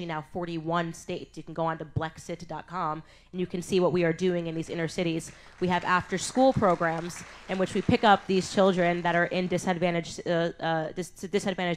now 41 states. You can go on to blexit.com and you can see what we are doing in these inner cities. We have after-school programs in which we pick up these children that are in disadvantaged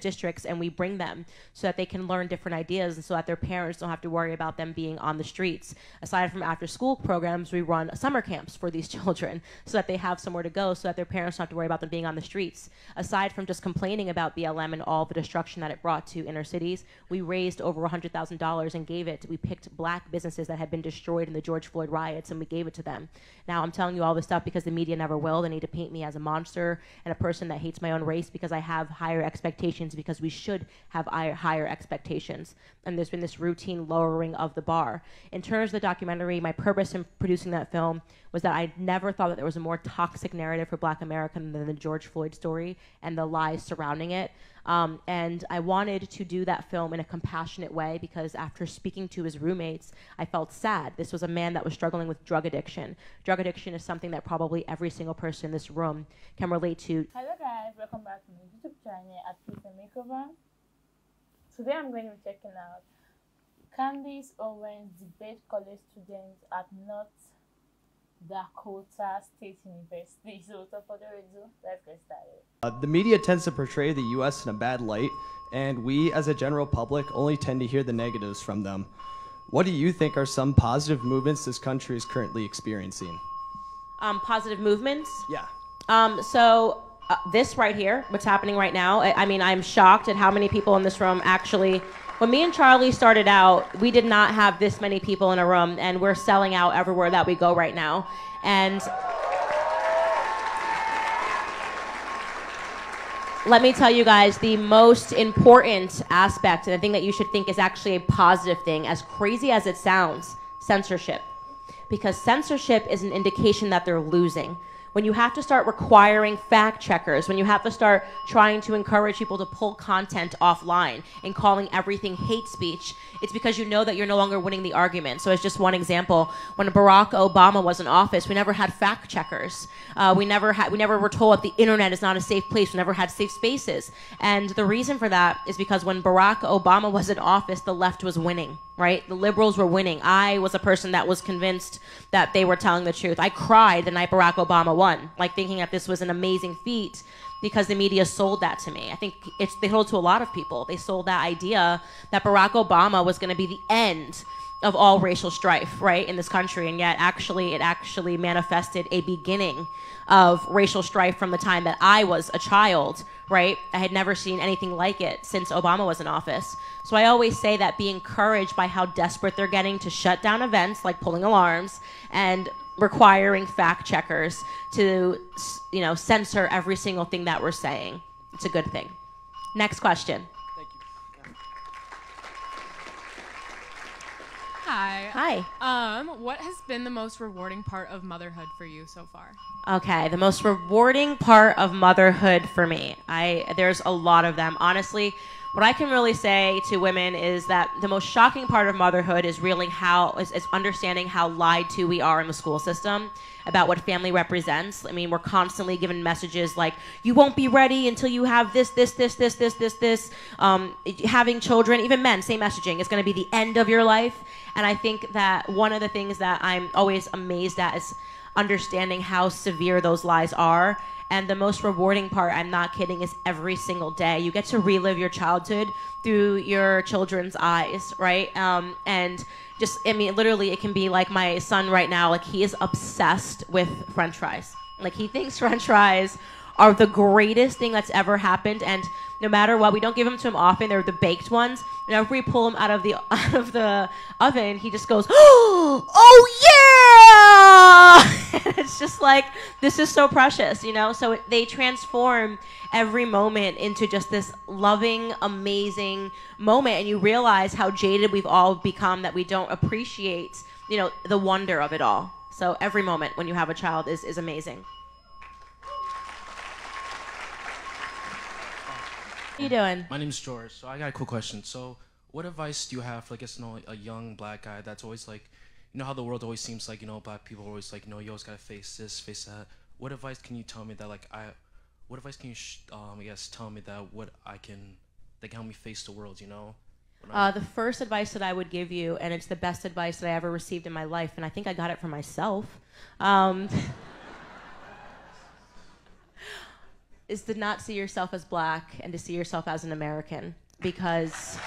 districts, and we bring them so that they can learn different ideas and so that their parents don't have to worry about them being on the streets. Aside from after-school programs, we run summer camps for these children so that they have somewhere to go so that their parents don't have to worry about them being on the streets. Aside from just complaining about BLM and all the destruction that it brought to inner cities, we raised over $100,000 and gave it. We picked black businesses that had been destroyed in the George Floyd riots, and we gave it to them. Now, I'm telling you all this stuff because the media never will. They need to paint me as a monster and a person that hates my own race because I have higher expectations, because we should have higher expectations. And there's been this routine lowering of the bar. In terms of the documentary, my purpose in producing that film was that I never thought that there was a more toxic narrative for Black America than the George Floyd story and the lies surrounding it. And I wanted to do that film in a compassionate way because after speaking to his roommates, I felt sad. This was a man that was struggling with drug addiction. Drug addiction is something that probably every single person in this room can relate to. Hello guys, welcome back to my YouTube channel at Peace and Makeover. Today I'm going to be checking out Candace Owens, debate college student at North Dakota State University. So without further ado, let's get started. The media tends to portray the U.S. in a bad light, and we as a general public only tend to hear the negatives from them. What do you think are some positive movements this country is currently experiencing? Positive movements? Yeah. This right here, what's happening right now, I mean, I'm shocked at how many people in this room actually, when me and Charlie started out, we did not have this many people in a room, and we're selling out everywhere that we go right now. And let me tell you guys, the most important aspect, and the thing that you should think is actually a positive thing, as crazy as it sounds, censorship. Because censorship is an indication that they're losing. When you have to start requiring fact checkers, when you have to start trying to encourage people to pull content offline and calling everything hate speech, it's because you know that you're no longer winning the argument. So as just one example, when Barack Obama was in office, we never had fact checkers. We never were told that the internet is not a safe place. We never had safe spaces. And the reason for that is because when Barack Obama was in office, the left was winning, right? The liberals were winning. I was a person that was convinced that they were telling the truth. I cried the night Barack Obama won, like thinking that this was an amazing feat because the media sold that to me. I think they sold it to a lot of people. They sold that idea that Barack Obama was going to be the end of all racial strife, right, in this country, and yet it actually manifested a beginning of racial strife from the time that I was a child, right? I had never seen anything like it since Obama was in office. So I always say that be encouraged by how desperate they're getting to shut down events like pulling alarms and requiring fact checkers to, censor every single thing that we're saying. It's a good thing. Next question. Thank you. Hi. Hi. What has been the most rewarding part of motherhood for you so far? Okay, the most rewarding part of motherhood for me. There's a lot of them. Honestly, what I can really say to women is that the most shocking part of motherhood is really is understanding how lied to we are in the school system about what family represents. I mean, we're constantly given messages like, you won't be ready until you have this. Having children, even men, same messaging. It's going to be the end of your life. And I think that one of the things that I'm always amazed at is understanding how severe those lies are. And the most rewarding part, I'm not kidding, is every single day. You get to relive your childhood through your children's eyes, right? And just, I mean, literally, it can be like my son right now, like he is obsessed with French fries. Like he thinks French fries are the greatest thing that's ever happened, and no matter what, we don't give them to him often. They're the baked ones. Whenever we pull them out of the oven, he just goes, "Oh yeah!" And it's just like, this is so precious, So they transform every moment into just this loving, amazing moment, and you realize how jaded we've all become that we don't appreciate, the wonder of it all. So every moment when you have a child is amazing. How you doing? My name's George. So I got a cool question. So what advice do you have for, a young black guy that's always like, how the world always seems like, black people are always like, you always gotta face this, face that. What advice can you tell me that what advice can you, tell me that what I can, that can help me face the world, The first advice that I would give you, and it's the best advice that I ever received in my life, and I think I got it from myself, is to not see yourself as black and to see yourself as an American, because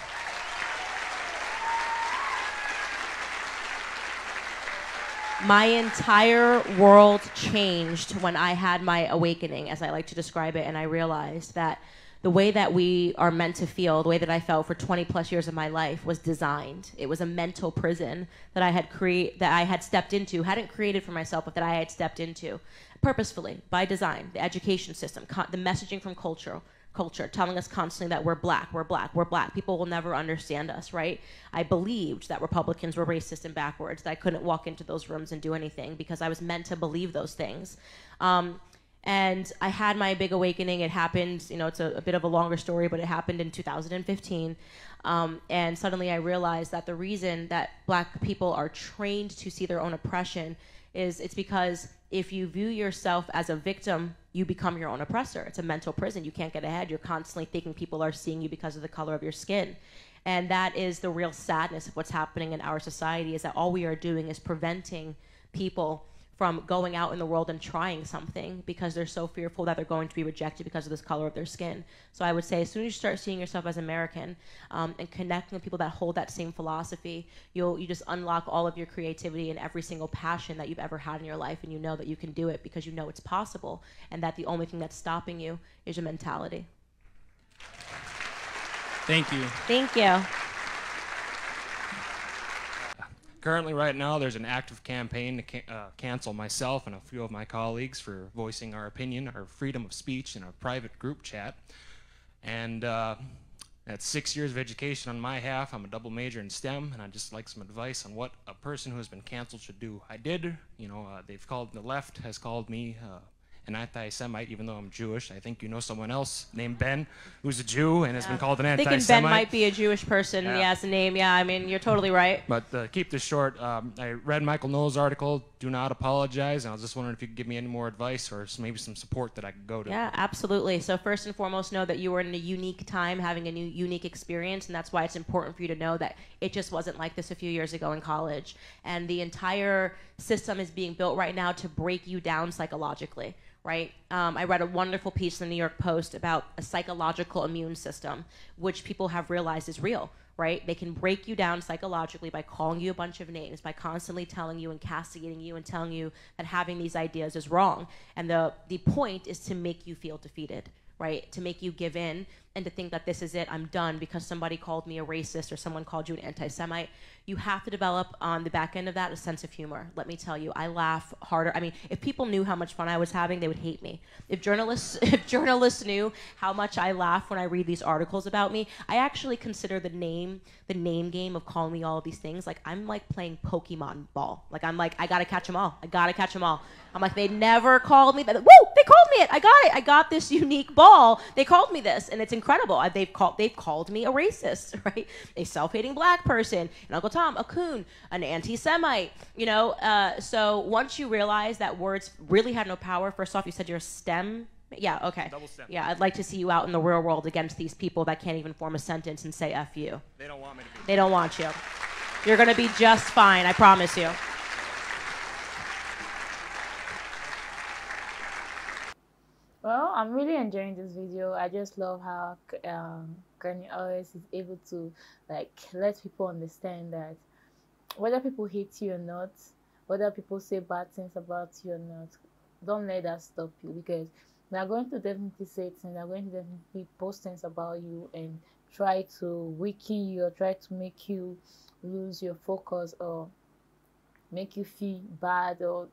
my entire world changed when I had my awakening, as I like to describe it, and I realized that the way that we are meant to feel, the way that I felt for 20 plus years of my life was designed. It was a mental prison that I had stepped into, hadn't created for myself, but that I had stepped into purposefully, by design. The education system, the messaging from culture, telling us constantly that we're black, we're black, we're black. People will never understand us, right? I believed that Republicans were racist and backwards, that I couldn't walk into those rooms and do anything because I was meant to believe those things. And I had my big awakening. It happened, it's a bit of a longer story, but it happened in 2015. And suddenly I realized that the reason that black people are trained to see their own oppression is it's because if you view yourself as a victim, you become your own oppressor. It's a mental prison. You can't get ahead. You're constantly thinking people are seeing you because of the color of your skin. And that is the real sadness of what's happening in our society, is that all we are doing is preventing people from going out in the world and trying something because they're so fearful that they're going to be rejected because of this color of their skin. So I would say as soon as you start seeing yourself as American and connecting with people that hold that same philosophy, you just unlock all of your creativity and every single passion that you've ever had in your life, and you know that you can do it because you know it's possible, and that the only thing that's stopping you is your mentality. Thank you. Thank you. Currently, right now, there's an active campaign to cancel myself and a few of my colleagues for voicing our opinion, our freedom of speech in a private group chat. And that's 6 years of education on my half. I'm a double major in STEM, and I'd just like some advice on what a person who has been canceled should do. The left has called me an anti-Semite, even though I'm Jewish. I think you know someone else named Ben who's a Jew and has been called an anti-Semite. Thinking Ben might be a Jewish person. Yeah, it's a name. Yeah, I mean, you're totally right. But keep this short. I read Michael Knowles' article, Do Not Apologize, and I was just wondering if you could give me any more advice or maybe some support that I could go to. Yeah, absolutely. So first and foremost, know that you were in a unique time, having a new unique experience, and that's why it's important for you to know that it just wasn't like this a few years ago in college. And the entire system is being built right now to break you down psychologically. Right? I read a wonderful piece in the New York Post about a psychological immune system, which people have realized is real, right? They can break you down psychologically by calling you a bunch of names, by constantly telling you and castigating you and telling you that having these ideas is wrong. And the point is to make you feel defeated, right? To make you give in and to think that this is it, I'm done because somebody called me a racist or someone called you an anti-Semite. You have to develop on the back end of that a sense of humor. Let me tell you, I laugh harder. I mean, if people knew how much fun I was having, they would hate me. If journalists knew how much I laugh when I read these articles about me, I actually consider the name game of calling me all of these things, like I'm like playing Pokemon ball. Like I'm like, I gotta catch them all. I gotta catch them all. I'm like, they never called me that. Woo! They called me it. I got it. I got this unique ball. They called me this, and it's incredible. They've called me a racist, right? A self-hating black person, and Uncle Tom, a coon, an anti-Semite. So once you realize that words really had no power. First off, you said you're a STEM. Yeah, okay. Double STEM. Yeah, I'd like to see you out in the real world against these people that can't even form a sentence and say F you. They don't want me to be. They don't want you. You're going to be just fine, I promise you. Well, I'm really enjoying this video. I just love how Candace Owens is able to let people understand that whether people hate you or not, whether people say bad things about you or not, don't let that stop you, because they are going to definitely say things, they are going to definitely post things about you and try to weaken you or try to make you lose your focus or make you feel bad or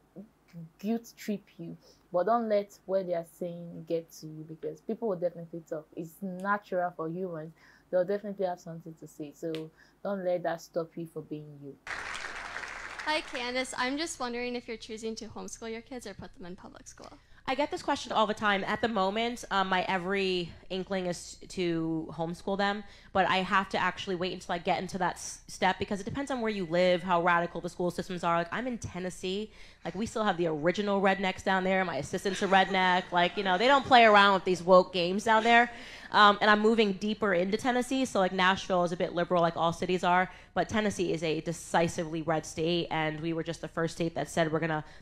guilt trip you. But don't let what they are saying get to you, because people will definitely talk. It's natural for humans. They'll definitely have something to say. So don't let that stop you from being you. Hi, Candace. I'm just wondering if you're choosing to homeschool your kids or put them in public school. I get this question all the time. At the moment, my every inkling is to homeschool them, but I have to actually wait until I get into that step, because it depends on where you live, how radical the school systems are. Like, I'm in Tennessee. Like, we still have the original rednecks down there. My assistant's a redneck. Like, they don't play around with these woke games down there. And I'm moving deeper into Tennessee. So like Nashville is a bit liberal, like all cities are, but Tennessee is a decisively red state. And we were just the first state that said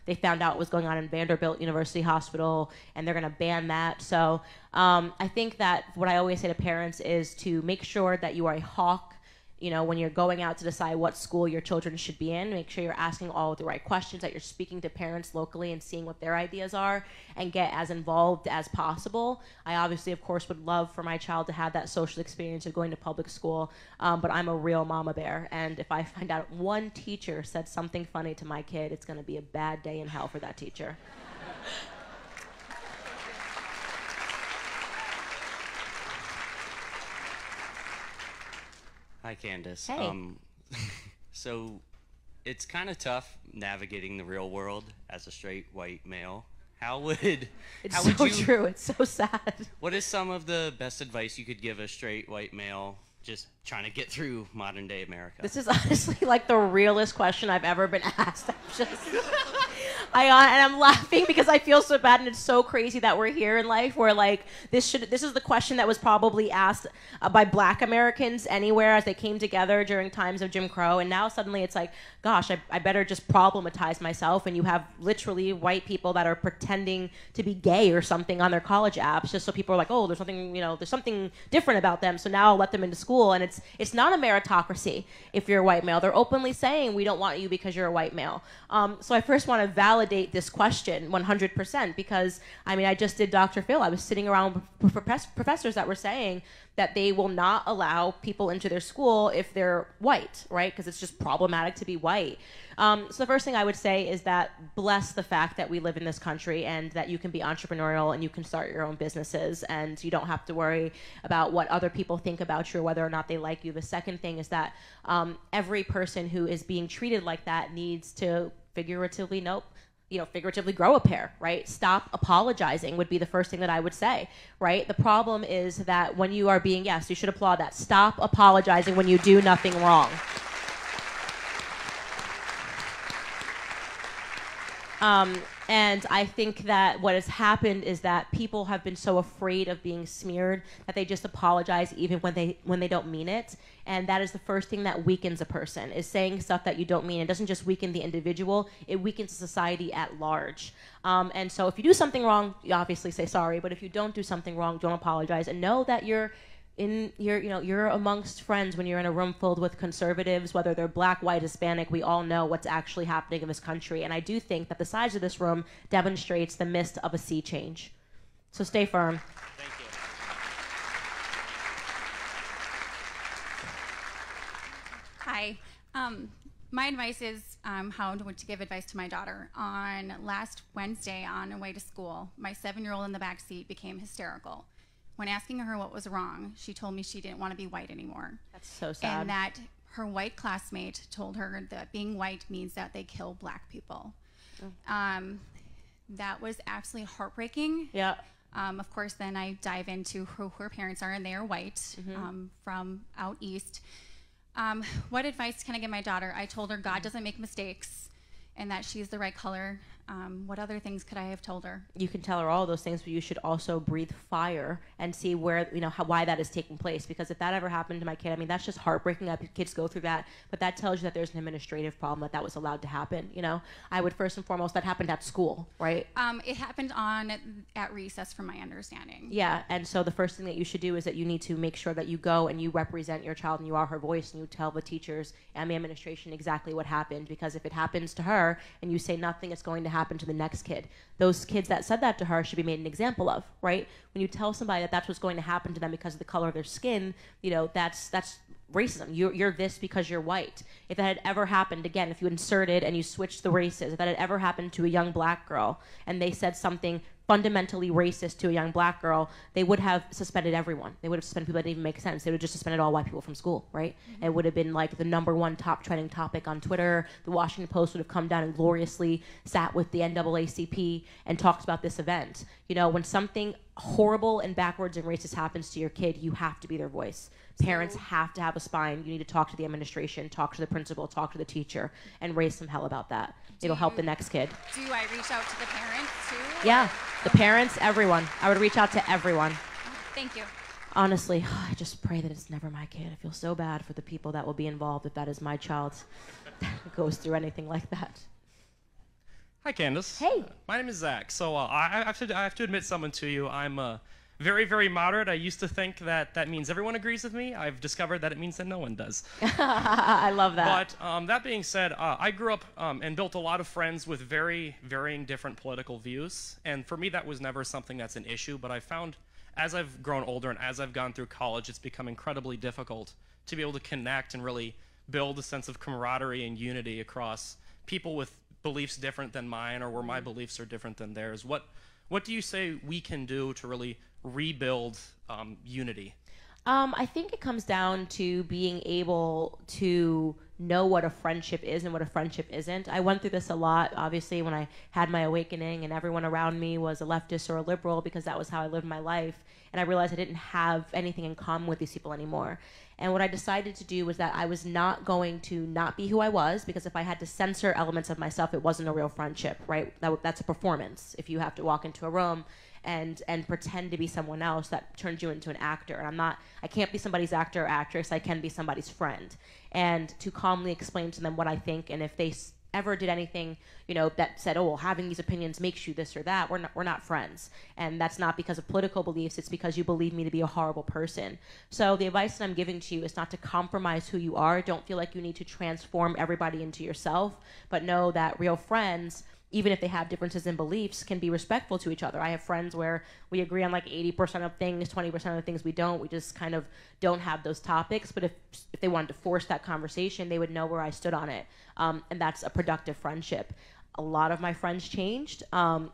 they found out what was going on in Vanderbilt University Hospital, and they're gonna ban that. So I think that what I always say to parents is to make sure that you are a hawk. You know, when you're going out to decide what school your children should be in, make sure you're asking all the right questions, that you're speaking to parents locally and seeing what their ideas are, and get as involved as possible. I obviously, of course, would love for my child to have that social experience of going to public school, but I'm a real mama bear, and if I find out one teacher said something funny to my kid, it's gonna be a bad day in hell for that teacher. Hi, Candace. Hey. So it's kind of tough navigating the real world as a straight white male. It's so true. It's so sad. What is some of the best advice you could give a straight white male just trying to get through modern day America? This is honestly like the realest question I've ever been asked. And I'm laughing because I feel so bad, and it's so crazy that we're here in life where like this is the question that was probably asked by Black Americans anywhere as they came together during times of Jim Crow, and now suddenly it's like, gosh, I better just problematize myself, and you have literally white people that are pretending to be gay or something on their college apps just so people are like, oh, there's something different about them, so now I'll let them into school. And it's not a meritocracy if you're a white male. They're openly saying we don't want you because you're a white male. So I first want to validate this question 100%, because I mean, I just did Dr. Phil. I was sitting around with professors that were saying that they will not allow people into their school if they're white, right? Because it's just problematic to be white. So the first thing I would say is that bless the fact that we live in this country and that you can be entrepreneurial and you can start your own businesses and you don't have to worry about what other people think about you or whether or not they like you. The second thing is that every person who is being treated like that needs to figuratively grow a pair, right? Stop apologizing would be the first thing that I would say, right? The problem is that when you are being, yes, you should applaud that. Stop apologizing when you do nothing wrong. And I think that what has happened is that people have been so afraid of being smeared that they just apologize even when they don't mean it. And that is the first thing that weakens a person, is saying stuff that you don't mean. It doesn't just weaken the individual, it weakens society at large. And so if you do something wrong, you obviously say sorry, but if you don't do something wrong, don't apologize, and know that you're amongst friends when you're in a room filled with conservatives, whether they're Black, white, Hispanic. We all know what's actually happening in this country. And I do think that the size of this room demonstrates the mist of a sea change. So stay firm. Thank you. Hi. My advice is how to give advice to my daughter. On last Wednesday on her way to school, my 7-year-old in the back seat became hysterical. When asking her what was wrong, she told me she didn't want to be white anymore. That's so sad. And that her white classmate told her that being white means that they kill Black people. That was absolutely heartbreaking. Yeah. Of course, then I dive into who her parents are, and they are white, from out east. What advice can I give my daughter? I told her God doesn't make mistakes and that she's the right color. What other things could I have told her? You can tell her all those things, but you should also breathe fire and see where, why that is taking place. Because if that ever happened to my kid, I mean, that's just heartbreaking that kids go through that. But that tells you that there's an administrative problem that was allowed to happen. I would first and foremost, that happened at school, right? It happened at recess, from my understanding. Yeah, and so the first thing that you should do is that you need to make sure that you go and you represent your child and you are her voice and you tell the teachers and the administration exactly what happened. Because if it happens to her and you say nothing, it's going to happen to the next kid. Those kids that said that to her should be made an example of, right? When you tell somebody that that's what's going to happen to them because of the color of their skin, that's racism. You're this because you're white. If that had ever happened, again, if you inserted and you switched the races, if that had ever happened to a young Black girl and they said something fundamentally racist to a young Black girl, they would have suspended everyone. They would have suspended people that didn't even make sense. They would have just suspended all white people from school, right? And it would have been like the #1 top trending topic on Twitter. The Washington Post would have come down and gloriously sat with the NAACP and talked about this event. When something horrible and backwards and racist happens to your kid, you have to be their voice. Parents have to have a spine. You need to talk to the administration, talk to the principal, talk to the teacher, and raise some hell about that. It'll help the next kid. Do I reach out to the parents too? Yeah, the parents, everyone. I would reach out to everyone. Thank you. Honestly, I just pray that it's never my kid. I feel so bad for the people that will be involved if that is my child that goes through anything like that. Hi, Candace. Hey. My name is Zach. So I have to admit something to you. I'm very, very moderate. I used to think that that means everyone agrees with me. I've discovered that it means that no one does. I love that. But that being said, I grew up and built a lot of friends with very varying different political views. And for me, that was never something that's an issue. But I found as I've grown older and as I've gone through college, it's become incredibly difficult to be able to connect and really build a sense of camaraderie and unity across people with beliefs different than mine or where my beliefs are different than theirs. What do you say we can do to really rebuild unity? I think it comes down to being able to know what a friendship is and what a friendship isn't. I went through this a lot, obviously, when I had my awakening and everyone around me was a leftist or a liberal because that was how I lived my life. And I realized I didn't have anything in common with these people anymore. And what I decided to do was that I was not going to not be who I was, because if I had to censor elements of myself, it wasn't a real friendship, right? That's a performance. If you have to walk into a room and pretend to be someone else, that turns you into an actor. And I can't be somebody's actor or actress. I can be somebody's friend. And to calmly explain to them what I think, and if they ever did anything, that said, oh, well, having these opinions makes you this or that, we're not friends. And that's not because of political beliefs, it's because you believe me to be a horrible person. So the advice that I'm giving to you is not to compromise who you are. Don't feel like you need to transform everybody into yourself, but know that real friends, even if they have differences in beliefs, can be respectful to each other. I have friends where we agree on like 80% of things, 20% of the things we don't. We just kind of don't have those topics. But if they wanted to force that conversation, they would know where I stood on it. And that's a productive friendship. A lot of my friends changed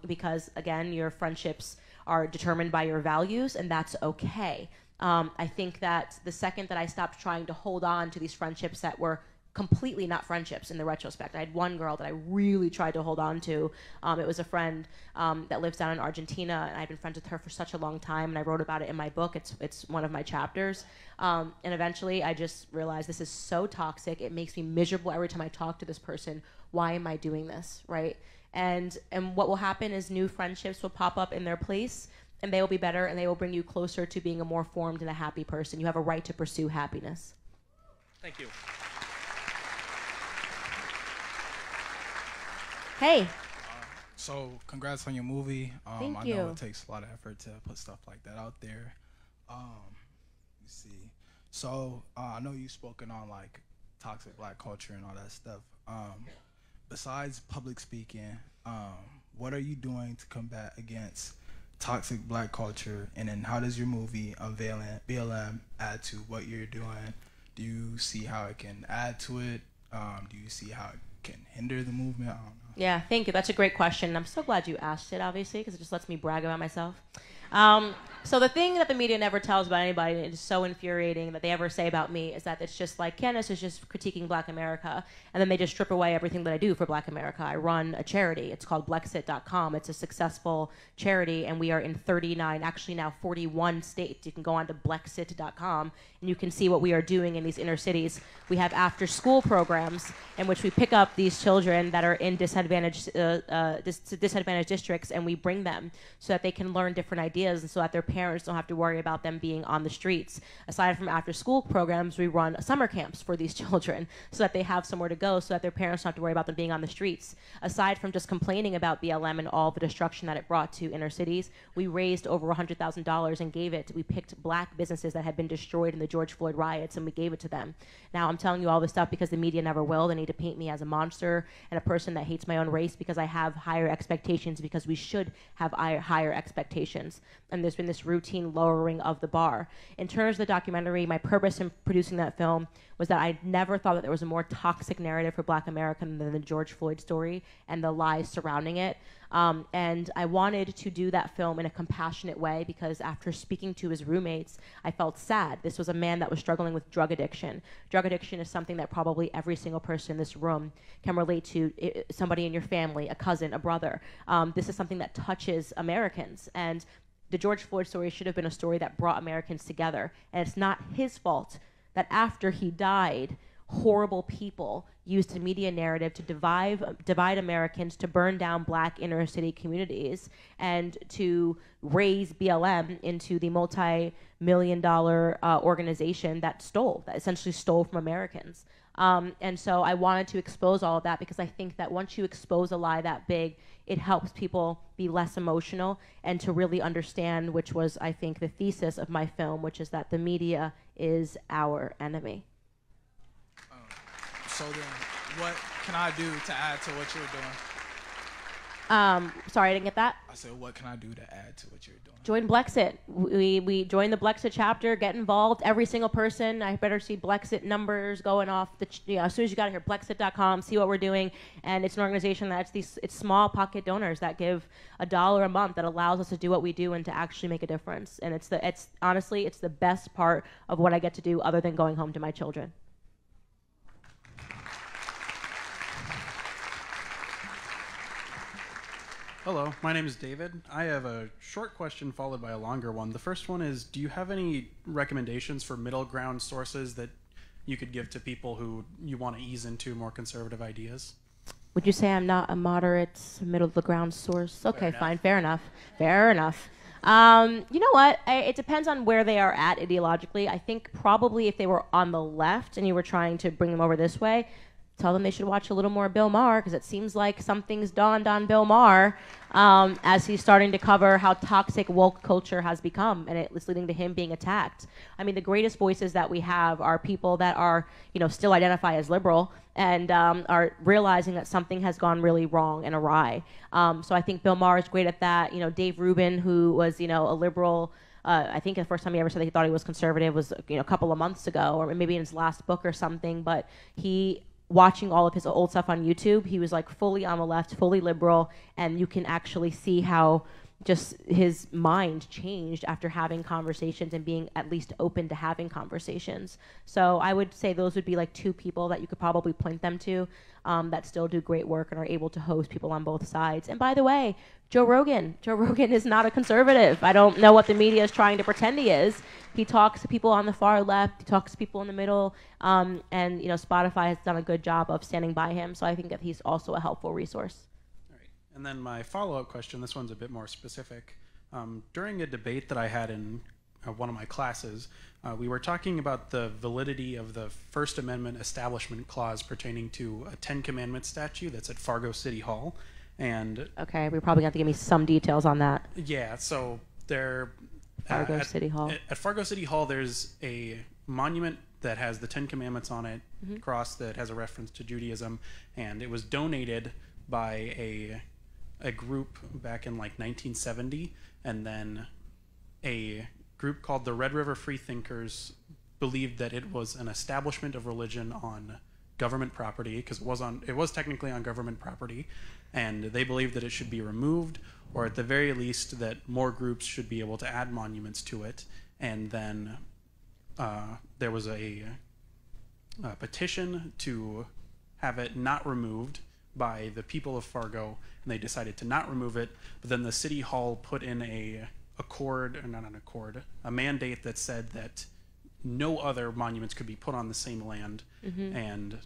because, again, your friendships are determined by your values, and that's okay. I think that the second that I stopped trying to hold on to these friendships that were completely not friendships in the retrospect. I had one girl that I really tried to hold on to. It was a friend that lives down in Argentina, and I've been friends with her for such a long time, and I wrote about it in my book. It's one of my chapters. And eventually I just realized this is so toxic. It makes me miserable every time I talk to this person. Why am I doing this, right? And what will happen is new friendships will pop up in their place, and they will be better, and they will bring you closer to being a more formed and a happy person. You have a right to pursue happiness. Thank you. Hey. So congrats on your movie. Thank I you. know it takes a lot of effort to put stuff like that out there. Let's see. So I know you've spoken on like toxic black culture and all that stuff. Besides public speaking, what are you doing to combat against toxic black culture? And then how does your movie Unveiling BLM add to what you're doing? Do you see how it can add to it? Do you see how it can hinder the movement? I don't know. Yeah, thank you. That's a great question. I'm so glad you asked it, obviously, because it just lets me brag about myself. So the thing that the media never tells about anybody, and it is so infuriating that they ever say about me, is that it's just like, Candace is just critiquing Black America, and then they just strip away everything that I do for Black America. I run a charity. It's called Blexit.com. It's a successful charity, and we are in 39, actually now 41 states. You can go on to Blexit.com, and you can see what we are doing in these inner cities. We have after-school programs in which we pick up these children that are in disadvantaged districts, and we bring them so that they can learn different ideas and so that their parents don't have to worry about them being on the streets. Aside from after-school programs, we run summer camps for these children so that they have somewhere to go so that their parents don't have to worry about them being on the streets. Aside from just complaining about BLM and all the destruction that it brought to inner cities, we raised over $100,000 and gave it. We picked Black businesses that had been destroyed in the George Floyd riots, and we gave it to them. Now, I'm telling you all this stuff because the media never will. They need to paint me as a monster and a person that hates my own race because I have higher expectations, because we should have higher expectations. And there's been this routine lowering of the bar. In terms of the documentary, my purpose in producing that film was that I never thought that there was a more toxic narrative for Black America than the George Floyd story and the lies surrounding it. And I wanted to do that film in a compassionate way because after speaking to his roommates, I felt sad. This was a man that was struggling with drug addiction. Drug addiction is something that probably every single person in this room can relate to, somebody in your family, a cousin, a brother. This is something that touches Americans. And the George Floyd story should have been a story that brought Americans together. And it's not his fault that after he died, horrible people used the media narrative to divide Americans, to burn down black inner city communities, and to raise BLM into the multi-million-dollar organization that essentially stole from Americans. And so I wanted to expose all of that because I think that once you expose a lie that big, it helps people be less emotional and to really understand, which was, I think, the thesis of my film, which is that the media is our enemy. So then, what can I do to add to what you're doing? Sorry, I didn't get that. I said, what can I do to add to what you're doing? Join Blexit. We join the Blexit chapter, get involved. Every single person, I better see Blexit numbers going off. As soon as you got here, Blexit.com, see what we're doing. And it's an organization that's it's small pocket donors that give $1 a month that allows us to do what we do and to actually make a difference. And honestly, it's the best part of what I get to do other than going home to my children. Hello, my name is David. I have a short question followed by a longer one. The first one is, do you have any recommendations for middle ground sources that you could give to people who you want to ease into more conservative ideas? Would you say I'm not a moderate middle of the ground source? Okay, fine, fair enough. Fair enough. You know what? It depends on where they are at ideologically. I think probably if they were on the left and you were trying to bring them over this way, tell them they should watch a little more Bill Maher, because it seems like something's dawned on Bill Maher as he's starting to cover how toxic woke culture has become, and it's leading to him being attacked. I mean, the greatest voices that we have are people that are, still identify as liberal and are realizing that something has gone really wrong and awry. So I think Bill Maher is great at that. Dave Rubin, who was, a liberal. I think the first time he ever said that he thought he was conservative was, a couple of months ago, or maybe in his last book or something. But watching all of his old stuff on YouTube, he was like fully on the left, fully liberal, and you can actually see how just his mind changed after having conversations and being at least open to having conversations. So I would say those would be like two people that you could probably point them to that still do great work and are able to host people on both sides. And by the way, Joe Rogan is not a conservative. I don't know what the media is trying to pretend he is. He talks to people on the far left, he talks to people in the middle, and Spotify has done a good job of standing by him, so I think that he's also a helpful resource. All right. And then my follow-up question, this one's a bit more specific. During a debate that I had in one of my classes, we were talking about the validity of the First Amendment Establishment Clause pertaining to a Ten Commandments statue that's at Fargo City Hall. And okay, we're probably going to have to give me some details on that. Yeah, so there... Fargo City Hall. At Fargo City Hall, there's a monument that has the Ten Commandments on it, cross that has a reference to Judaism, and it was donated by a group back in like 1970, and then a group called the Red River Freethinkers believed that it was an establishment of religion on government property, because it was technically on government property, and they believed that it should be removed, or at the very least that more groups should be able to add monuments to it. And then there was a petition to have it not removed by the people of Fargo, and they decided to not remove it. But then the city hall put in a mandate that said that no other monuments could be put on the same land. And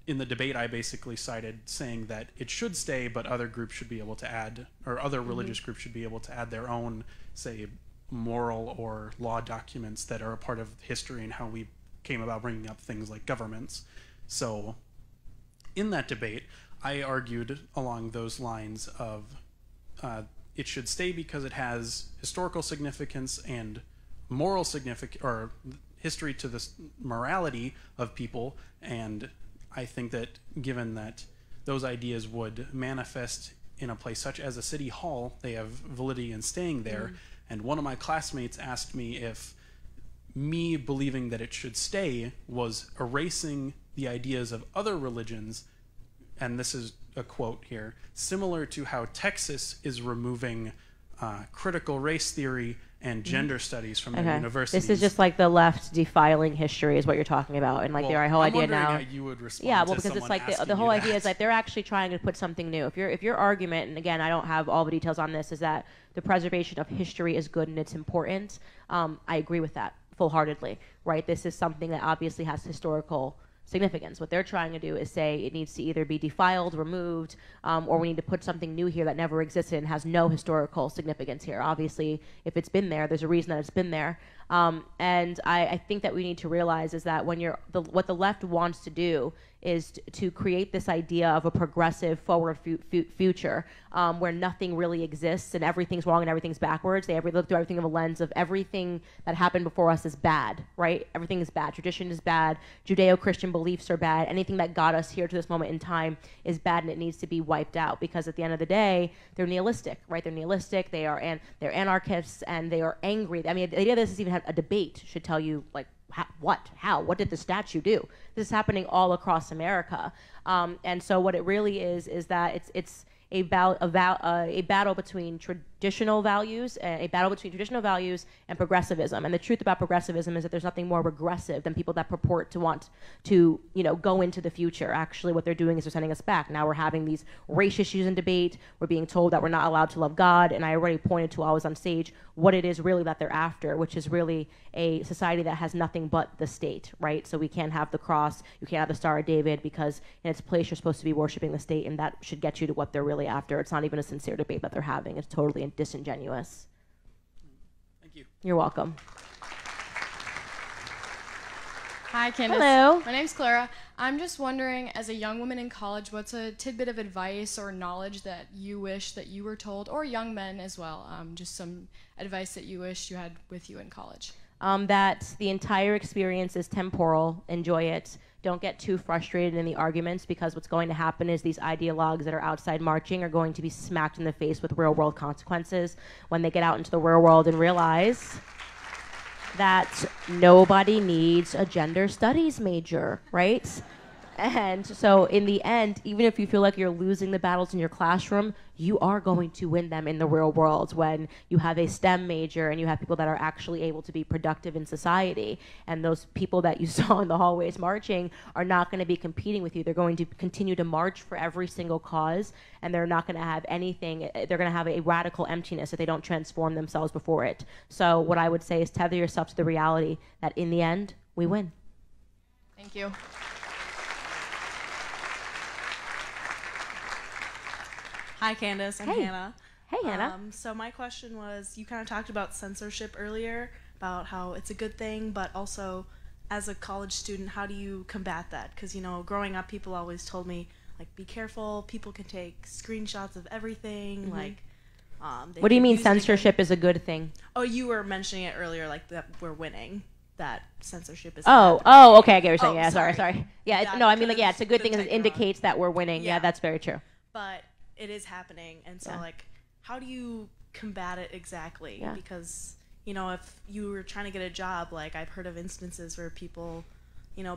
in the debate, I basically cited saying that it should stay, but other groups should be able to add, or other religious groups should be able to add their own, say, moral or law documents that are a part of history and how we came about bringing up things like governments. So in that debate, I argued along those lines of it should stay because it has historical significance and moral significance, or history to the morality of people. And I think that given that those ideas would manifest in a place such as a city hall, they have validity in staying there. And one of my classmates asked me if me believing that it should stay was erasing the ideas of other religions, and this is a quote here, similar to how Texas is removing critical race theory and gender studies from their universities. This is just like the left defiling history is what you're talking about, and like their whole idea now. How you would respond because it's like the whole idea is like they're actually trying to put something new. If your argument, and again I don't have all the details on this, is that the preservation of history is good and it's important, I agree with that full-heartedly. Right, this is something that obviously has historical significance. What they're trying to do is say it needs to either be defiled, removed, or we need to put something new here that never existed and has no historical significance here. Obviously, if it's been there, there's a reason that it's been there. And I think that we need to realize is that when what the left wants to do is to create this idea of a progressive forward future where nothing really exists and everything's wrong and everything's backwards. They look through everything of a lens of everything that happened before us is bad, right? Everything is bad. Tradition is bad. Judeo-Christian beliefs are bad. Anything that got us here to this moment in time is bad, and it needs to be wiped out, because at the end of the day, they're nihilistic, right? They're nihilistic. They're anarchists, and they are angry. I mean, the idea that this is even a debate should tell you, like, what did the statue do? This is happening all across America. And so what it really is that it's a battle between traditional values, and progressivism. And the truth about progressivism is that there's nothing more regressive than people that purport to want to, go into the future. Actually, what they're doing is they're sending us back. Now we're having these race issues in debate. We're being told that we're not allowed to love God. And I already pointed to, while I was on stage, what it is really that they're after, which is really a society that has nothing but the state, right? So we can't have the cross, you can't have the Star of David, because in its place you're supposed to be worshiping the state, and that should get you to what they're really after. It's not even a sincere debate that they're having. It's totally disingenuous. Thank you. You're welcome. Hi, Candace. Hello. My name's Clara. I'm just wondering, as a young woman in college, what's a tidbit of advice or knowledge that you wish that you were told, or young men as well, just some advice that you wish you had with you in college? That the entire experience is temporal. Enjoy it. Don't get too frustrated in the arguments, because what's going to happen is these ideologues that are outside marching are going to be smacked in the face with real world consequences when they get out into the real world and realize that nobody needs a gender studies major, right? And so in the end, even if you feel like you're losing the battles in your classroom, you are going to win them in the real world when you have a STEM major and you have people that are actually able to be productive in society. And those people that you saw in the hallways marching are not going to be competing with you. They're going to continue to march for every single cause, and they're not going to have anything. They're going to have a radical emptiness if they don't transform themselves before it. So what I would say is tether yourself to the reality that in the end, we win. Thank you. Hi, Candace. I'm Hey. Hannah. Hey, Hannah. So my question was, you kind of talked about censorship earlier, about how it's a good thing, but also as a college student, how do you combat that? Because, growing up, people always told me, like, be careful, people can take screenshots of everything, like... What do you mean censorship is a good thing? Oh, you were mentioning it earlier, like, that we're winning. That censorship is... Oh, okay, I get what you're saying. Yeah, sorry. sorry. Yeah, it's a good thing. It indicates that we're winning. Yeah, that's very true. But it is happening, and so, like, how do you combat it exactly? Yeah. Because, if you were trying to get a job, like, I've heard of instances where people,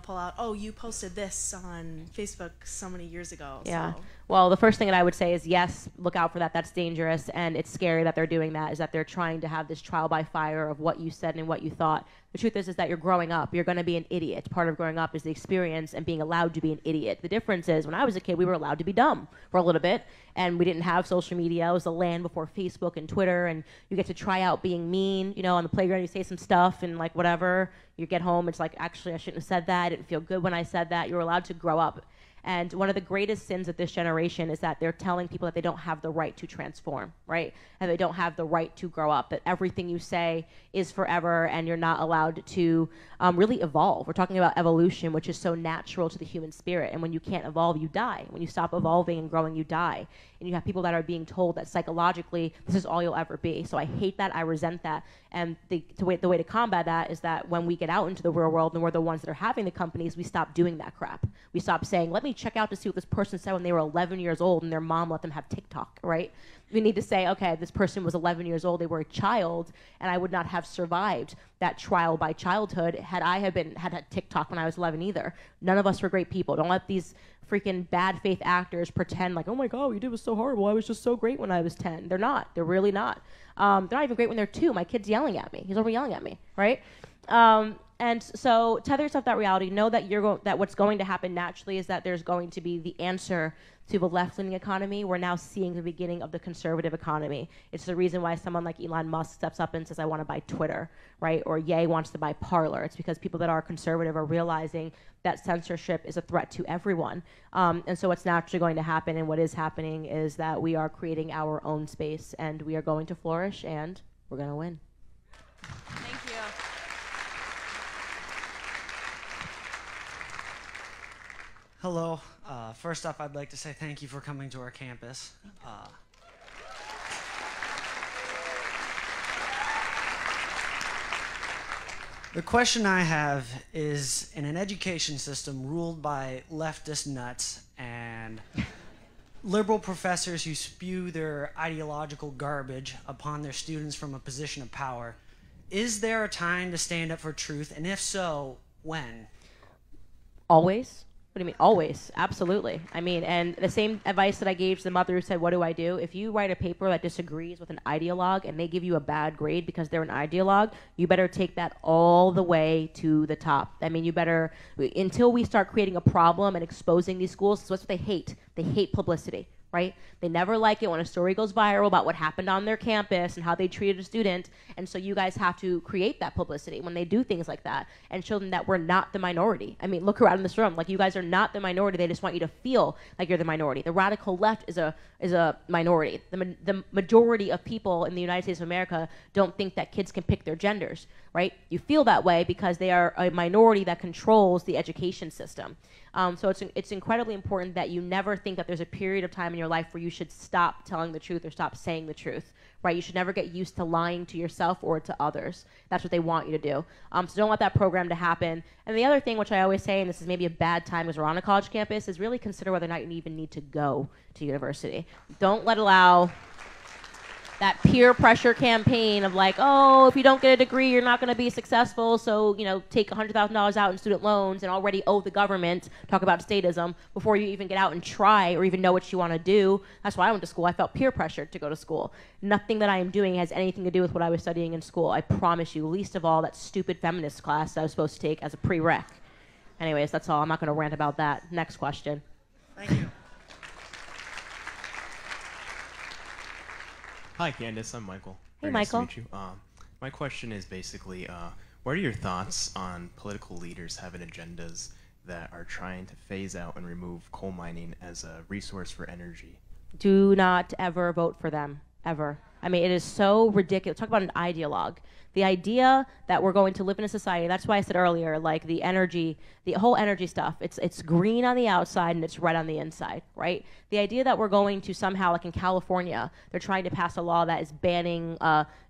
pull out, oh, you posted this on Facebook so many years ago. Yeah. So. Well, the first thing that I would say is, yes, look out for that. That's dangerous, and it's scary that they're doing that, is that they're trying to have this trial by fire of what you said and what you thought. The truth is that you're growing up. You're going to be an idiot. Part of growing up is the experience and being allowed to be an idiot. The difference is, when I was a kid, we were allowed to be dumb for a little bit, and we didn't have social media. It was the land before Facebook and Twitter, and you get to try out being mean. On the playground, you say some stuff, and, like, whatever. You get home, it's like, actually, I shouldn't have said that. I didn't feel good when I said that. You're allowed to grow up. And one of the greatest sins of this generation is that they're telling people that they don't have the right to transform, right? And they don't have the right to grow up, that everything you say is forever and you're not allowed to really evolve. We're talking about evolution, which is so natural to the human spirit. And when you can't evolve, you die. When you stop evolving and growing, you die. And you have people that are being told that psychologically, this is all you'll ever be. So I hate that. I resent that. And the way to combat that is that when we get out into the real world and we're the ones that are having the companies, we stop doing that crap. We stop saying, let me check out to see what this person said when they were 11 years old and their mom let them have TikTok, right? We need to say, okay, this person was 11 years old, they were a child, and I would not have survived that trial by childhood had I had a TikTok when I was 11 either. None of us were great people. Don't let these freaking bad faith actors pretend like, oh my God, what you did was so horrible. I was just so great when I was 10. They're not. They're really not. They're not even great when they're 2. My kid's yelling at me. He's over yelling at me, right? And so tether yourself to that reality. Know that that what's going to happen naturally is that there's going to be the answer to the left-leaning economy. We're now seeing the beginning of the conservative economy. It's the reason why someone like Elon Musk steps up and says, I want to buy Twitter, right? Or Ye wants to buy Parler. It's because people that are conservative are realizing that censorship is a threat to everyone. And so what's naturally going to happen, and what is happening, is that we are creating our own space, and we are going to flourish, and we're going to win. Thank you. Hello. First off, I'd like to say thank you for coming to our campus. The question I have is, in an education system ruled by leftist nuts and liberal professors who spew their ideological garbage upon their students from a position of power, is there a time to stand up for truth? And if so, when? Always. What do you mean? Always. Absolutely. I mean, and the same advice that I gave to the mother who said, what do I do? If you write a paper that disagrees with an ideologue and they give you a bad grade because they're an ideologue, you better take that all the way to the top. I mean, you better, until we start creating a problem and exposing these schools, so that's what they hate. They hate publicity, right? They never like it when a story goes viral about what happened on their campus and how they treated a student. And so you guys have to create that publicity when they do things like that and show them that we're not the minority. I mean, look around in this room. Like, you guys are not the minority. They just want you to feel like you're the minority. The radical left is a minority. The majority of people in the United States of America don't think that kids can pick their genders, right? You feel that way because they are a minority that controls the education system. So it's incredibly important that you never think that there's a period of time in your life where you should stop telling the truth or stop saying the truth, right? You should never get used to lying to yourself or to others. That's what they want you to do. So don't let that program to happen. And the other thing, which I always say, and this is maybe a bad time because we're on a college campus, is really consider whether or not you even need to go to university. Don't allow that peer pressure campaign of like, oh, if you don't get a degree, you're not going to be successful. So, you know, take $100,000 out in student loans and already owe the government, talk about statism, before you even get out and try or even know what you want to do. That's why I went to school. I felt peer pressured to go to school. Nothing that I am doing has anything to do with what I was studying in school. I promise you, least of all that stupid feminist class I was supposed to take as a prereq. Anyways, that's all. I'm not going to rant about that. Next question. Thank you. Hi, Candace. I'm Michael. Hey, Very Michael. Nice to meet you. My question is basically, what are your thoughts on political leaders having agendas that are trying to phase out and remove coal mining as a resource for energy? Do not ever vote for them, ever. I mean, it is so ridiculous. Talk about an ideologue. The idea that we're going to live in a society, that's why I said earlier, like the energy, the whole energy stuff, it's green on the outside and it's red on the inside, right? The idea that we're going to somehow, like in California, they're trying to pass a law that is banning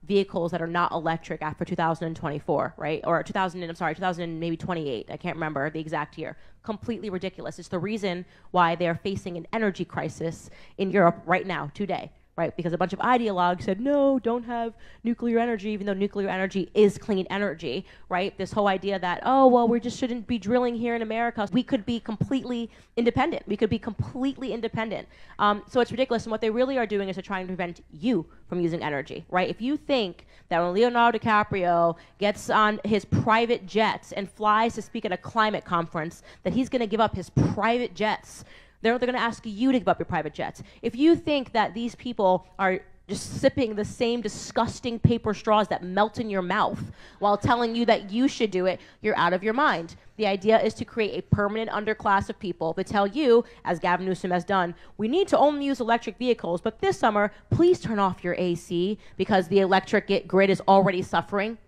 vehicles that are not electric after 2024, right? Or 2028, I can't remember the exact year. Completely ridiculous. It's the reason why they're facing an energy crisis in Europe right now, today. Right, because a bunch of ideologues said, no, don't have nuclear energy, even though nuclear energy is clean energy, right? This whole idea that, oh, well, we just shouldn't be drilling here in America. We could be completely independent. We could be completely independent. So it's ridiculous. And what they really are doing is they're trying to prevent you from using energy, right? If you think that when Leonardo DiCaprio gets on his private jets and flies to speak at a climate conference, that he's going to give up his private jets, they're going to ask you to give up your private jets. If you think that these people are just sipping the same disgusting paper straws that melt in your mouth while telling you that you should do it, you're out of your mind. The idea is to create a permanent underclass of people that tell you, as Gavin Newsom has done, we need to only use electric vehicles, but this summer, please turn off your AC because the electric grid is already suffering.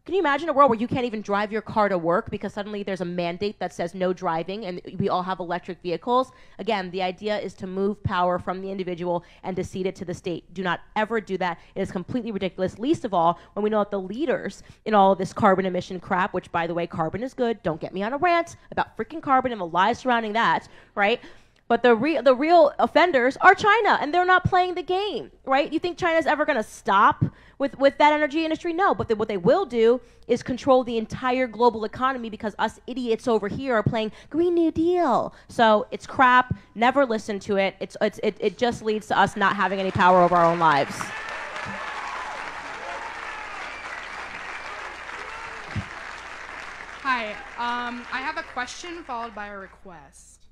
Can you imagine a world where you can't even drive your car to work because suddenly there's a mandate that says no driving and we all have electric vehicles? Again, the idea is to move power from the individual and to cede it to the state. Do not ever do that. It is completely ridiculous, least of all when we know that the leaders in all of this carbon emission crap, which, by the way, carbon is good. Don't get me on a rant about freaking carbon and the lies surrounding that, right? But the real offenders are China, and they're not playing the game, right? You think China's ever going to stop with that energy industry? No, but what they will do is control the entire global economy because us idiots over here are playing Green New Deal. So it's crap. Never listen to it. It just leads to us not having any power over our own lives. I have a question followed by a request.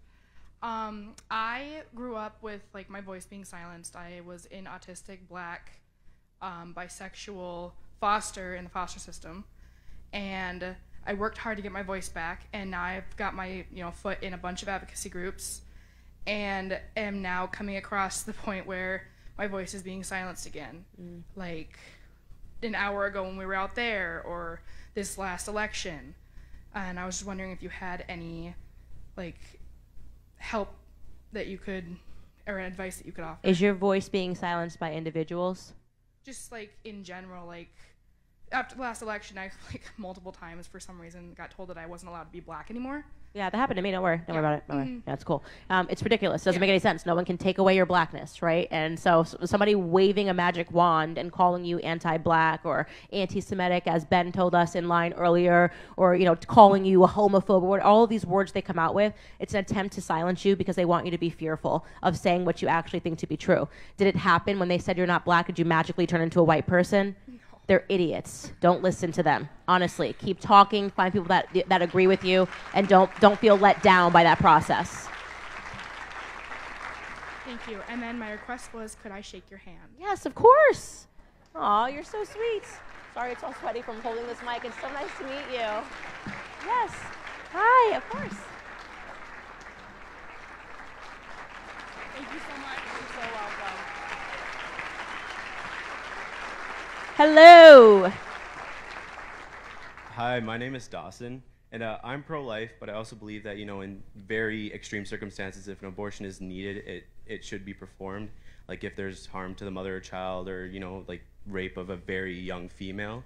I grew up with like my voice being silenced. I was in autistic, black, bisexual, foster in the foster system, and I worked hard to get my voice back. And now I've got my foot in a bunch of advocacy groups, and am now coming across the point where my voice is being silenced again. Like an hour ago when we were out there, or this last election. And I was just wondering if you had any like help that you could, or advice that you could offer. Is your voice being silenced by individuals? Just like in general, like after the last election, I like multiple times for some reason got told that I wasn't allowed to be black anymore. Yeah, that happened to me. Don't worry. Don't worry about it. Don't worry. Mhm. That's cool. It's ridiculous. Doesn't make any sense. No one can take away your blackness, right? And so somebody waving a magic wand and calling you anti-black or anti-Semitic, as Ben told us in line earlier, or calling you a homophobe, or all of these words they come out with, it's an attempt to silence you because they want you to be fearful of saying what you actually think to be true. Did it happen when they said you're not black? Did you magically turn into a white person? They're idiots. Don't listen to them. Honestly, keep talking. Find people that agree with you, and don't feel let down by that process. Thank you. And then my request was, could I shake your hand? Yes, of course. Aw, you're so sweet. Sorry, it's all sweaty from holding this mic. It's so nice to meet you. Yes. Hi, of course. Thank you so much. You're so welcome. Hello. Hi, my name is Dawson, and I'm pro-life, but I also believe that, in very extreme circumstances, if an abortion is needed, it should be performed. Like if there's harm to the mother or child, or, like rape of a very young female.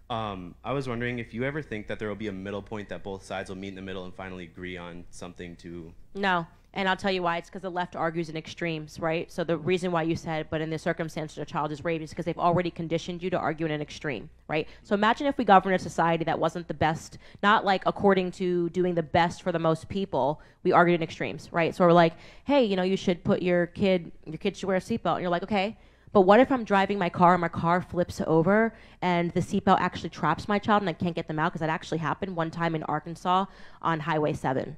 I was wondering if you ever think that there will be a middle point that both sides will meet in the middle and finally agree on something to... No. And I'll tell you why. It's because the left argues in extremes, right? So the reason why you said, but in the circumstances a child is raped, is because they've already conditioned you to argue in an extreme, right? So imagine if we governed a society that wasn't the best, not like according to doing the best for the most people, we argued in extremes, right? So we're like, hey, you should put your kid should wear a seatbelt. And you're like, okay, but what if I'm driving my car and my car flips over and the seatbelt actually traps my child and I can't get them out? Because that actually happened one time in Arkansas on Highway 7.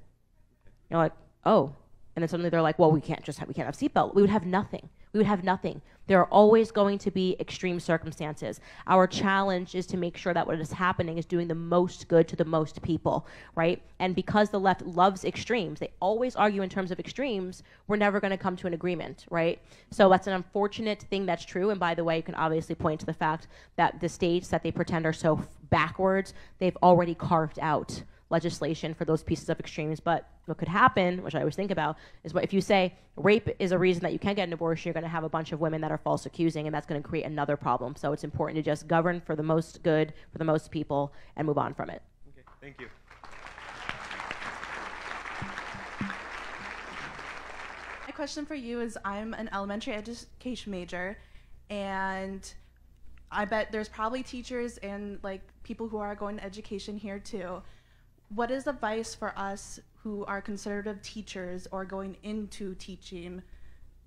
You're like, oh. And then suddenly they're like, well, we can't have seatbelt. We would have nothing. We would have nothing. There are always going to be extreme circumstances. Our challenge is to make sure that what is happening is doing the most good to the most people, right? And because the left loves extremes, they always argue in terms of extremes, we're never going to come to an agreement, right? So that's an unfortunate thing that's true. And by the way, you can obviously point to the fact that the states that they pretend are so backwards, they've already carved out legislation for those pieces of extremes. But what could happen, which I always think about, is what if you say rape is a reason that you can't get an abortion, you're going to have a bunch of women that are false accusing, and that's going to create another problem. So it's important to just govern for the most good, for the most people, and move on from it. Okay, thank you. My question for you is, I'm an elementary education major, and I bet there's probably teachers and like people who are going to education here too. What is advice for us who are conservative teachers or going into teaching,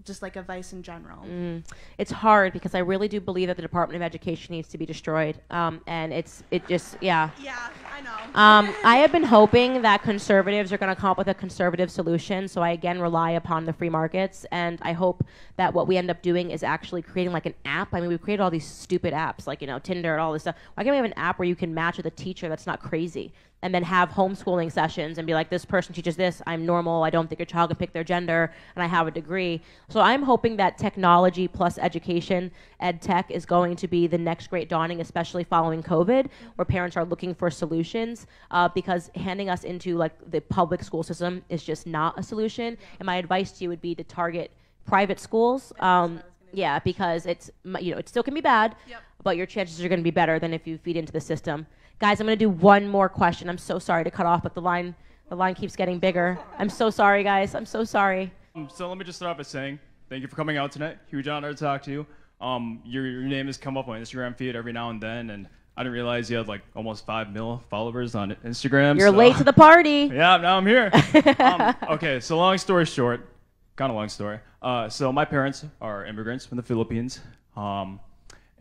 just like advice in general? It's hard because I really do believe that the Department of Education needs to be destroyed. And yeah. Yeah, I know. I have been hoping that conservatives are going to come up with a conservative solution. So I again rely upon the free markets, and I hope that what we end up doing is actually creating like an app. I mean, we've created all these stupid apps like Tinder and all this stuff. Why can't we have an app where you can match with a teacher that's not crazy? And then have homeschooling sessions and be like, this person teaches this, I'm normal, I don't think your child can pick their gender, and I have a degree. So I'm hoping that technology plus education, ed tech, is going to be the next great dawning, especially following COVID, where parents are looking for solutions, because handing us into like the public school system is just not a solution. And my advice to you would be to target private schools. Yeah, because it still can be bad, but your chances are going to be better than if you feed into the system. Guys, I'm going to do one more question. I'm so sorry to cut off, but the line keeps getting bigger. I'm so sorry, guys. I'm so sorry. So let me just start off by saying thank you for coming out tonight. Huge honor to talk to you. Your name has come up on my Instagram feed every now and then, and I didn't realize you had like almost 5 million followers on Instagram. You're late to the party. Yeah, now I'm here. Okay, so long story short, kind of long story. So my parents are immigrants from the Philippines.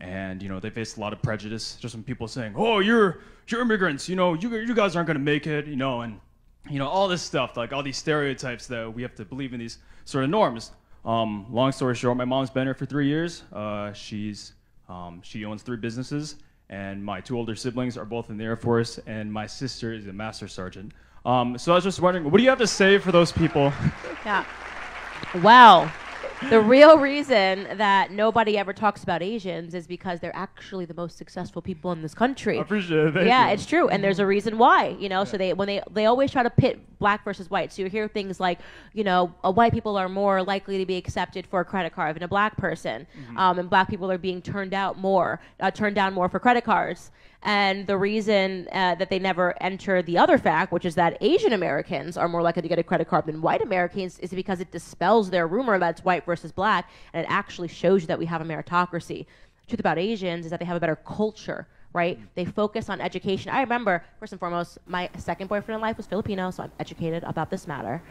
and they faced a lot of prejudice just from people saying, "Oh, you're immigrants, you guys aren't gonna make it," and all this stuff, like all these stereotypes that we have to believe in these sort of norms. Long story short, my mom's been here for 3 years. She owns 3 businesses, and my 2 older siblings are both in the Air Force, and my sister is a master sergeant. So I was just wondering, what do you have to say for those people? Yeah. Well, the real reason that nobody ever talks about Asians is because they're actually the most successful people in this country. I appreciate it. Thank Yeah, you. it's true, and there's a reason why. So they always try to pit black versus white. So you hear things like, white people are more likely to be accepted for a credit card than a black person, and black people are being turned down more for credit cards. And the reason that they never enter the other fact, which is that Asian Americans are more likely to get a credit card than white Americans, is because it dispels their rumor that it's white versus black, and it actually shows you that we have a meritocracy. The truth about Asians is that they have a better culture, right? They focus on education. I remember, first and foremost, my second boyfriend in life was Filipino, so I'm educated about this matter.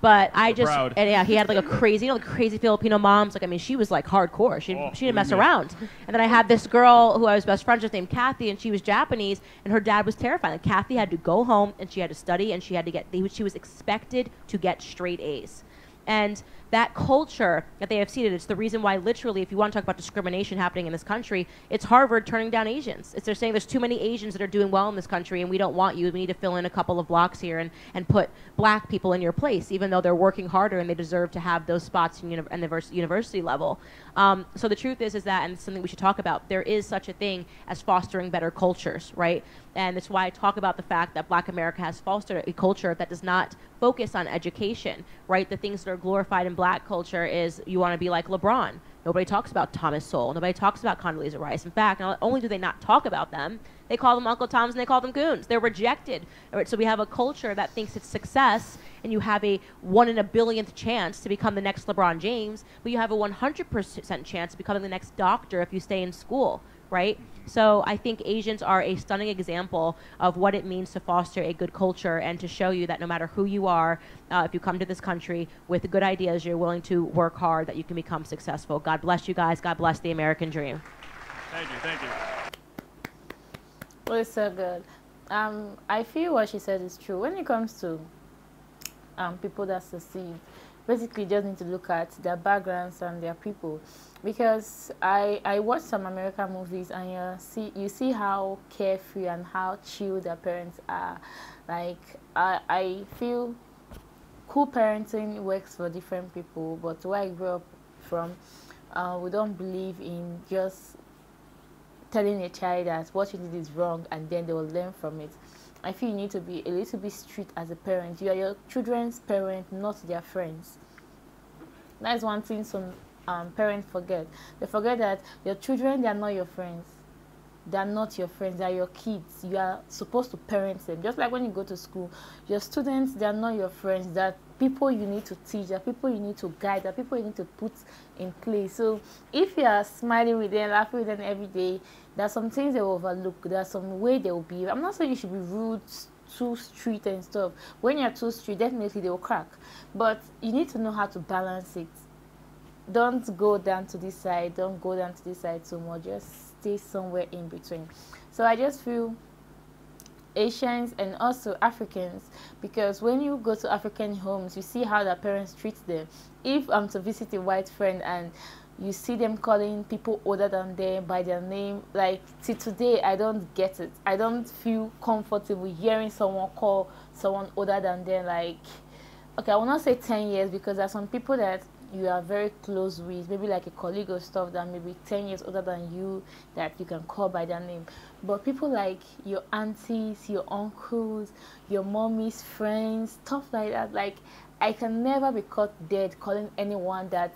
But I just, proud. and yeah, he had like a crazy, crazy Filipino moms. Like, I mean, she was like hardcore. She didn't mess around. And then I had this girl who I was best friends with named Kathy, and she was Japanese, and her dad was terrifying. Like, Kathy had to go home, and she had to study, and she had to she was expected to get straight A's. And that culture that they have seeded, it's the reason why literally, if you want to talk about discrimination happening in this country, it's Harvard turning down Asians. They're saying there's too many Asians that are doing well in this country, and we don't want you. We need to fill in a couple of blocks here and put black people in your place, even though they're working harder and they deserve to have those spots in the university level. So the truth is that, and it's something we should talk about, there is such a thing as fostering better cultures, right? And that's why I talk about the fact that Black America has fostered a culture that does not focus on education, right? The things that are glorified in black culture is you want to be like LeBron. Nobody talks about Thomas Sowell. Nobody talks about Condoleezza Rice. In fact, not only do they not talk about them, they call them Uncle Toms and they call them goons. They're rejected. Right? So we have a culture that thinks it's success, and you have a 1 in a billionth chance to become the next LeBron James, but you have a 100% chance of becoming the next doctor if you stay in school, right? So I think Asians are a stunning example of what it means to foster a good culture and to show you that no matter who you are, if you come to this country with good ideas, you're willing to work hard, that you can become successful. God bless you guys. God bless the American dream. Thank you. Thank you. Well, it's so good. I feel what she said is true. When it comes to people that succeed, basically you just need to look at their backgrounds and their people. Because I watch some American movies, and you see how carefree and how chill their parents are. Like, I feel cool parenting works for different people, but where I grew up from, we don't believe in just telling a child that what you did is wrong and then they will learn from it. I feel you need to be a little bit strict as a parent. You are your children's parent, not their friends. That's one thing some parents forget. They forget that your children, they are not your friends. They are not your friends. They are your kids. You are supposed to parent them. Just like when you go to school, your students, they are not your friends. They are people you need to teach. They are people you need to guide. They are people you need to put in place. So if you are smiling with them, laughing with them every day, there are some things they will overlook. There are some way they will be. I'm not saying you should be rude, too strict and stuff. When you're too strict, definitely they will crack. But you need to know how to balance it. Don't go down to this side. Don't go down to this side too much. Just stay somewhere in between. So I just feel Asians and also Africans, because when you go to African homes, you see how their parents treat them. If I'm to visit a white friend and you see them calling people older than them by their name, like, till today, I don't get it. I don't feel comfortable hearing someone call someone older than them. Like, okay, I will not say 10 years, because there are some people that you are very close with, maybe like a colleague or stuff that maybe 10 years older than you, that you can call by their name. But people like your aunties, your uncles, your mommy's friends, stuff like that, like, I can never be caught dead calling anyone that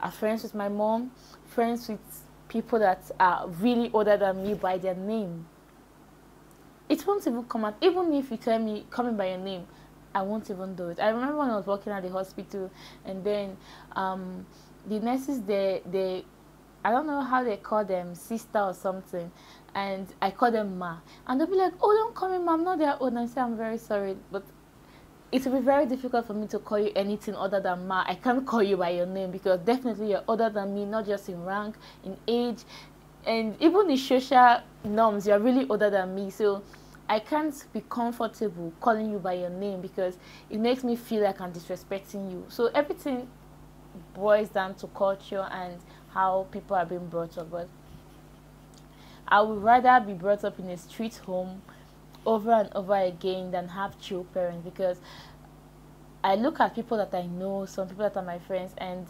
are friends with my mom, friends with people that are really older than me by their name. It won't even come out. Even if you tell me, call me by your name, I won't even do it. I remember when I was working at the hospital, and then the nurses, they I don't know how they call them, sister or something, and I call them ma, and they'll be like, oh, don't call me ma, I'm not that old. And I say, I'm very sorry, but it will be very difficult for me to call you anything other than Ma. I can't call you by your name because definitely you're older than me, not just in rank, in age, and even the social norms. You're really older than me, so I can't be comfortable calling you by your name because it makes me feel like I'm disrespecting you. So everything boils down to culture and how people are being brought up. But I would rather be brought up in a street home over and over again than have chill parents, because I look at people that I know, some people that are my friends, and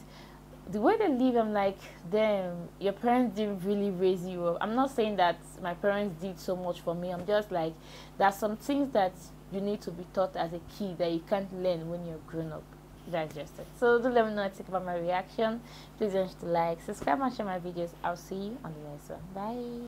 the way they live, I'm like, damn, your parents didn't really raise you up. I'm not saying that my parents did so much for me. I'm just like, there's some things that you need to be taught as a kid that you can't learn when you're grown up. That's just it. So do let me know what you think about my reaction. Please don't forget to like, subscribe, and share my videos. I'll see you on the next one. Bye.